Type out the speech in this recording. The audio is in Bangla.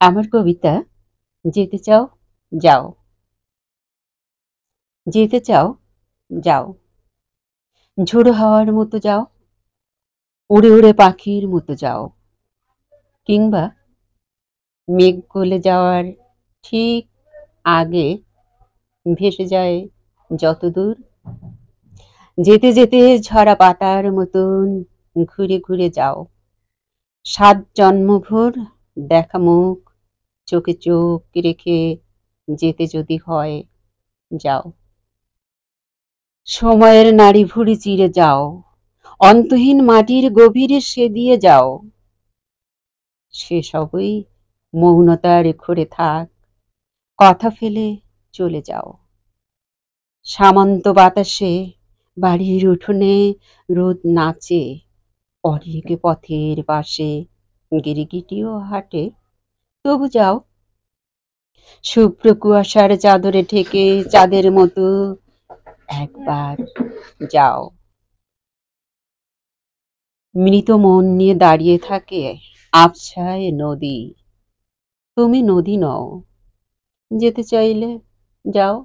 আমার কবিতা যেতে চাও যাও, যেতে চাও যাও, ঝোড়ো হাওয়ার মতো যাও, উড়ে উড়ে পাখির মতো যাও, কিংবা মেঘ গলে যাওয়ার ঠিক আগে ভেসে যায় যত দূর, যেতে যেতে ঝরা পাতার মতন ঘুরে ঘুরে যাও, সাত জন্মভর দেখা মুখ চোখে চোখ রেখে যেতে যদি হয় যাও, সময়ের নাড়ি ভুড়ি চিরে যাও, অন্তহীন মাটির গভীরে সে দিয়ে যাও, সে সবই মৌনতার ঘরে থাক, কথা ফেলে চলে যাও, সামন্ত বাতাসে বাড়ির উঠোনে রোদ নাচে, অনেক পথের পাশে গিরিগিটিও হাঁটে, তবু যাও, শুভ্র কুয়াশার চাদরে ঢেকে চাঁদের মতো একবার যাও, মৃত মন নিয়ে দাঁড়িয়ে থাকে আবছায় নদী, তুমি নদী নও, যেতে চাইলে যাও।